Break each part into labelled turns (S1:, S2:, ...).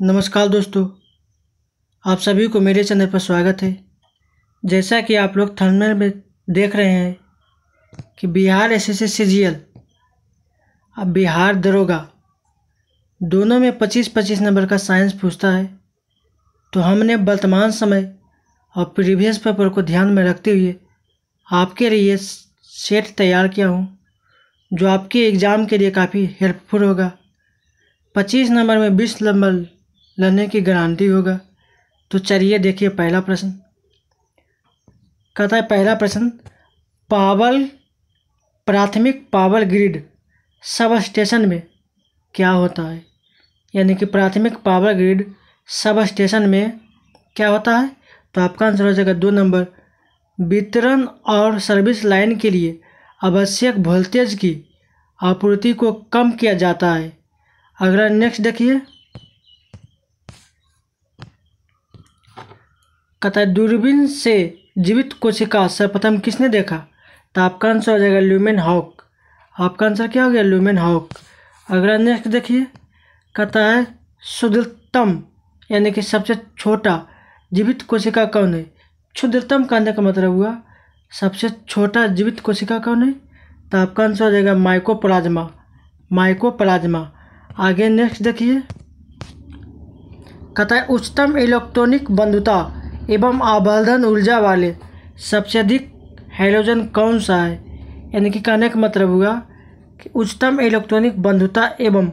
S1: नमस्कार दोस्तों, आप सभी को मेरे चैनल पर स्वागत है। जैसा कि आप लोग थंबनेल में देख रहे हैं कि बिहार एसएससी सीजीएल अब बिहार दरोगा दोनों में 25-25 नंबर का साइंस पूछता है। तो हमने वर्तमान समय और प्रीवियस पेपर को ध्यान में रखते हुए आपके लिए सेट तैयार किया हूँ, जो आपके एग्ज़ाम के लिए काफ़ी हेल्पफुल होगा। 25 नंबर में 20 नंबर लेने की गारंटी होगा। तो चलिए देखिए पहला प्रश्न। कहता है पहला प्रश्न, प्राथमिक पावर ग्रिड सब स्टेशन में क्या होता है? यानी कि प्राथमिक पावर ग्रिड सब स्टेशन में क्या होता है? तो आपका आंसर हो जाएगा 2 नंबर, वितरण और सर्विस लाइन के लिए आवश्यक वोल्टेज की आपूर्ति को कम किया जाता है। अगला नेक्स्ट देखिए, कहता है दूरबीन से जीवित कोशिका सर्वप्रथम किसने देखा? तो आपका आंसर हो जाएगा ल्यूमेन हॉक। आपका आंसर क्या हो गया? Lumen hoc. अगला नेक्स्ट देखिए, कहता है क्षुद्रतम यानी कि सबसे छोटा जीवित कोशिका कौन है? क्षुद्रतम कहने का मतलब हुआ सबसे छोटा जीवित कोशिका कौन है? तो आपका आंसर हो जाएगा माइकोप्लाज्मा। माइकोप्लाज्मा। आगे नेक्स्ट देखिए, कहता है उच्चतम इलेक्ट्रॉनिक बंधुता एवं आवर्धन ऊर्जा वाले सबसे अधिक हैलोजन कौन सा है? यानी कि कहने का मतलब हुआ कि उच्चतम इलेक्ट्रॉनिक बंधुता एवं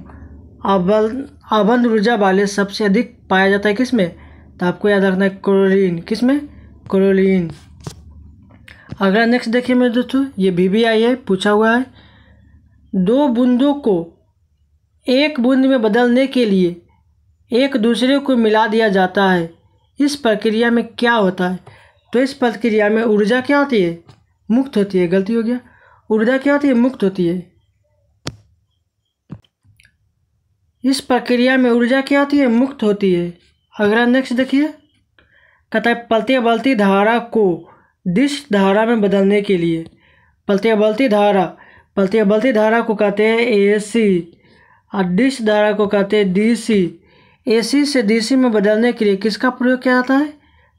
S1: आवर्धन ऊर्जा वाले सबसे अधिक पाया जाता है किसमें? तो आपको याद रखना है क्लोरीन। किसमें? क्लोरीन। अगला नेक्स्ट देखिए मेरे दोस्तों, ये VVI है, पूछा हुआ है 2 बूंदों को 1 बूंद में बदलने के लिए एक दूसरे को मिला दिया जाता है। इस प्रक्रिया में क्या होता है? तो इस प्रक्रिया में ऊर्जा क्या होती है? मुक्त होती है। गलती हो गया, ऊर्जा क्या होती है? मुक्त होती है। इस प्रक्रिया में ऊर्जा क्या होती है? मुक्त होती है। अगला नेक्स्ट देखिए, कहता है प्रत्यवर्ती धारा को डिश धारा में बदलने के लिए प्रत्यवर्ती धारा को कहते हैं AC और डिश धारा को कहते हैं DC। AC से DC में बदलने के लिए किसका प्रयोग किया जाता है?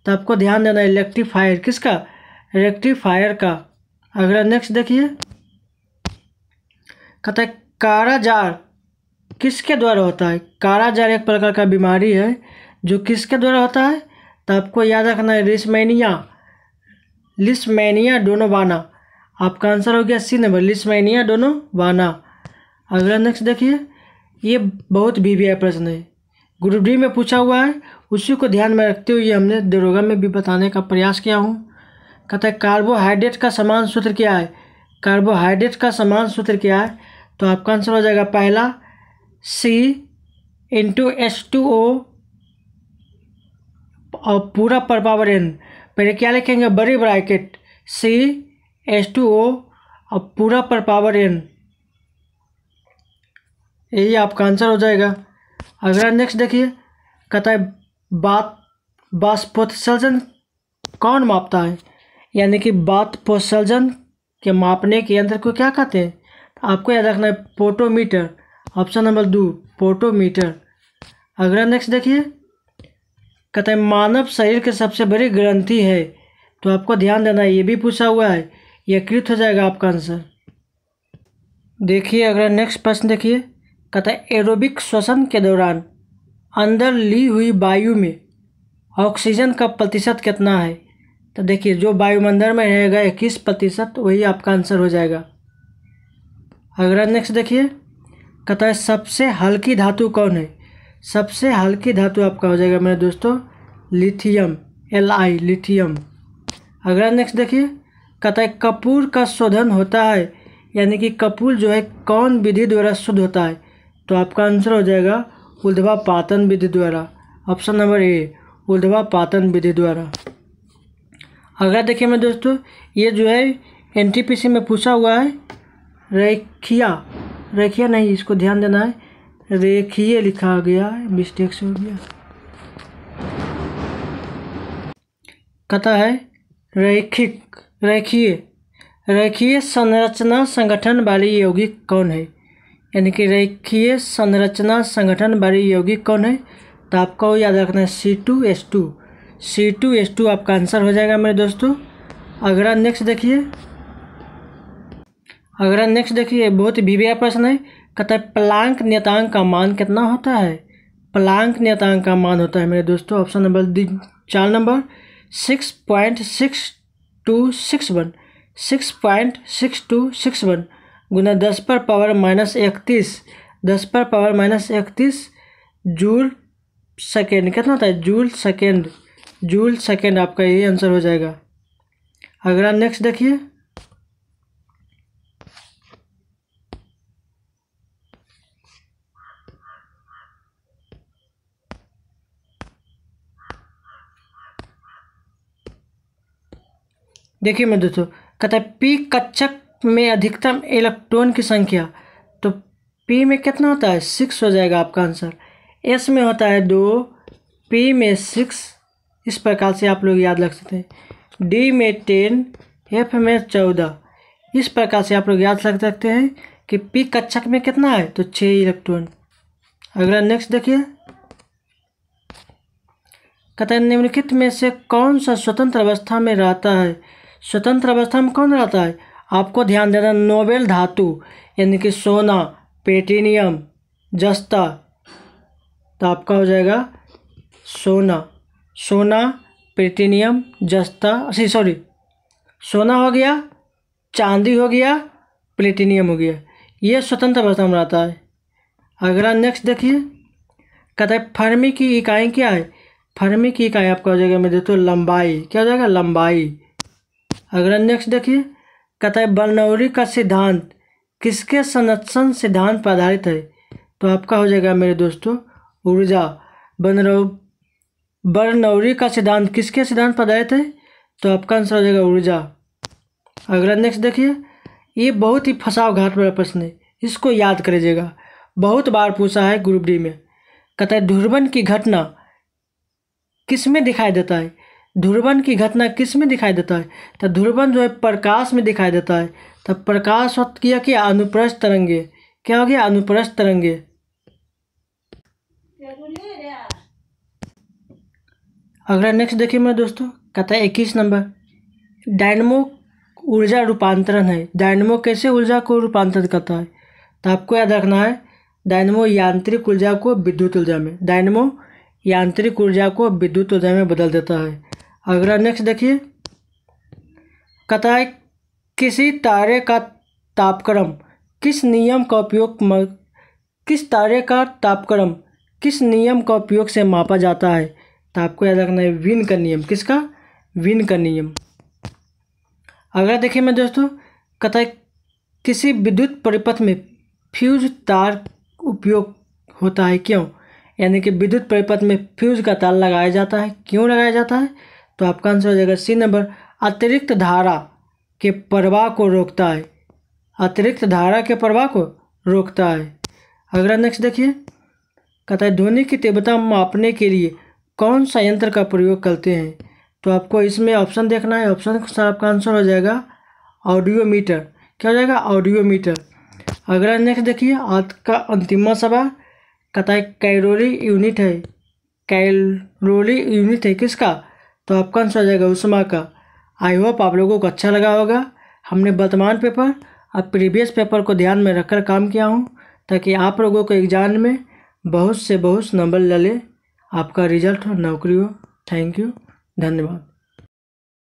S1: तो आपको ध्यान देना है रेक्टिफायर। किसका? रेक्टिफायर का। अगला नेक्स्ट देखिए, कहता है कालाजार किसके द्वारा होता है? कालाजार एक प्रकार का बीमारी है जो किसके द्वारा होता है? तो आपको याद रखना है लिस्मेनिया डोनोवाना। आपका आंसर हो गया C नंबर, लिस्मेनिया डोनोवाना। अगला नेक्स्ट देखिए, ये बहुत VVI प्रश्न है, ग्रुप D में पूछा हुआ है, उसी को ध्यान में रखते हुए हमने दरोगा में भी बताने का प्रयास किया हूँ। कहता है कार्बोहाइड्रेट का समान सूत्र क्या है? कार्बोहाइड्रेट का समान सूत्र क्या है? तो आपका आंसर हो जाएगा पहला C/H2O और पूरा पर पावर N। पहले क्या लिखेंगे? बड़ी ब्रैकेट CH2O और पूरा पर पावर N, यही आपका आंसर हो जाएगा। अगला नेक्स्ट देखिए, कहता है बाष्पोत्सर्जन कौन मापता है? यानी कि बाष्पोत्सर्जन के मापने के यंत्र को क्या कहते हैं? आपको याद रखना है पोटोमीटर। Option number 2 potometer. अगला नेक्स्ट देखिए, कहता है मानव शरीर की सबसे बड़ी ग्रंथि है। तो आपको ध्यान देना है, ये भी पूछा हुआ है, यकृत हो जाएगा आपका आंसर। देखिए अगला नेक्स्ट प्रश्न देखिए, कहता है एरोबिक श्वसन के दौरान अंदर ली हुई वायु में ऑक्सीजन का प्रतिशत कितना है? तो देखिए जो वायुमंडल में रहेगा 21%, वही आपका आंसर हो जाएगा। अगला नेक्स्ट देखिए, कहता है सबसे हल्की धातु कौन है? सबसे हल्की धातु आपका हो जाएगा मेरे दोस्तों लिथियम, Li लिथियम। अगला नेक्स्ट देखिए, कहता है कपूर का शोधन होता है, यानी कि कपूर जो है कौन विधि द्वारा शुद्ध होता है? तो आपका आंसर हो जाएगा ऊर्ध्वापातन विधि द्वारा। ऑप्शन नंबर A ऊर्ध्वापातन विधि द्वारा। अगला देखिए मेरे दोस्तों, ये जो है NTPC में पूछा हुआ है रेखीय नहीं, इसको ध्यान देना है, रेखीय लिखा गया है, मिस्टेक से हो गया। कहता है रेखीय संरचना संगठन वाली यौगिक कौन है? यानी कि रेखीय संरचना संगठन वाली यौगिक कौन है? तो आपका वो याद रखना है C2H2। C2H2 आपका आंसर हो जाएगा मेरे दोस्तों। अगला नेक्स्ट देखिए, बहुत ही वीवीआई प्रश्न है। कहता है प्लांक नियतांक का मान कितना होता है? प्लांक नियतांक का मान होता है मेरे दोस्तों, ऑप्शन नंबर 4 नंबर 6.6261। 6.6261 गुना 10⁻31। 10⁻31 जूल सेकेंड कितना होता है? जूल सेकेंड आपका यही आंसर हो जाएगा। अगला नेक्स्ट देखिए, मेरे दोस्तों कहता है पी कक्षक में अधिकतम इलेक्ट्रॉन की संख्या, तो पी में कितना होता है? 6 हो जाएगा आपका आंसर। एस में होता है 2, पी में 6, इस प्रकार से आप लोग याद रख सकते हैं। डी में 10, एफ में 14, इस प्रकार से आप लोग याद रख सकते हैं कि पी कक्षक में कितना है, तो 6 इलेक्ट्रॉन। अगला नेक्स्ट देखिए, कहता है निम्नलिखित में से कौन सा स्वतंत्र अवस्था में रहता है? स्वतंत्र अवस्था में कौन रहता है? आपको ध्यान देना, नोबेल धातु यानी कि सोना, प्लेटिनियम, जस्ता, तो आपका हो जाएगा सोना, प्लेटिनियम, जस्ता, सोना हो गया, चांदी हो गया, प्लेटिनियम हो गया, ये स्वतंत्र अवस्था में रहता है। अगला नेक्स्ट देखिए, कहता है फर्मी की इकाई क्या है? फर्मी की इकाई आपका हो जाएगा मेरे दोस्तों लंबाई। क्या हो जाएगा? लंबाई। अगला नेक्स्ट देखिए, कहता है बर्नौली का सिद्धांत किसके संरक्षण सिद्धांत पर आधारित है? तो आपका हो जाएगा मेरे दोस्तों ऊर्जा। बर्नौली का सिद्धांत किसके सिद्धांत पर आधारित है? तो आपका आंसर हो जाएगा ऊर्जा। अगला नेक्स्ट देखिए, ये बहुत ही फंसाव घाट वाला प्रश्न है, इसको याद करिएगा, बहुत बार पूछा है ग्रुप डी में। कहता है ध्रुवन की घटना किस में दिखाई देता है? ध्रुवन की घटना किस में दिखाई देता है? तो ध्रुवन जो है प्रकाश में दिखाई देता है। तब प्रकाश वक्त किया कि अनुप्रस्थ तरंगे, क्या हो गया? अनुप्रस्थ तरंगे। अगला नेक्स्ट देखिए मेरे दोस्तों, कहता है 21 नंबर, डायनमो ऊर्जा रूपांतरण है। डायनमो कैसे ऊर्जा को रूपांतरित करता है? तो आपको याद रखना है, डायनमो यांत्रिक ऊर्जा को विद्युत ऊर्जा में, डायनमो यांत्रिक ऊर्जा को विद्युत ऊर्जा में बदल देता है। अगला नेक्स्ट देखिए, कहता है किसी तारे का तापक्रम किस नियम का उपयोग से मापा जाता है? तो आपको याद रखना है विन का नियम। किसका? विन का नियम। अगला देखिए मेरे दोस्तों, कहता है किसी विद्युत परिपथ में फ्यूज तार उपयोग होता है, क्यों? यानी कि विद्युत परिपथ में फ्यूज का तार लगाया जाता है, क्यों लगाया जाता है? तो आपका आंसर हो जाएगा सी नंबर, अतिरिक्त धारा के प्रवाह को रोकता है। अतिरिक्त धारा के प्रवाह को रोकता है। अगला नेक्स्ट देखिए, कहता है ध्वनि की तीव्रता मापने के लिए कौन सा यंत्र का प्रयोग करते हैं? तो आपको इसमें ऑप्शन देखना है, ऑप्शन का आपका आंसर हो जाएगा ऑडियोमीटर। क्या हो जाएगा? ऑडियोमीटर। अगला नेक्स्ट देखिए, आज का अंतिम सवाल, कहता है कैलोरी यूनिट है किसका? तो आपका आंसर हो जाएगा ऊष्मा का। आई होप आप लोगों को अच्छा लगा होगा। हमने वर्तमान पेपर और प्रीवियस पेपर को ध्यान में रखकर काम किया हूँ, ताकि आप लोगों को एग्जाम में बहुत से बहुत नंबर ले आपका रिजल्ट हो, नौकरी हो। थैंक यू, धन्यवाद।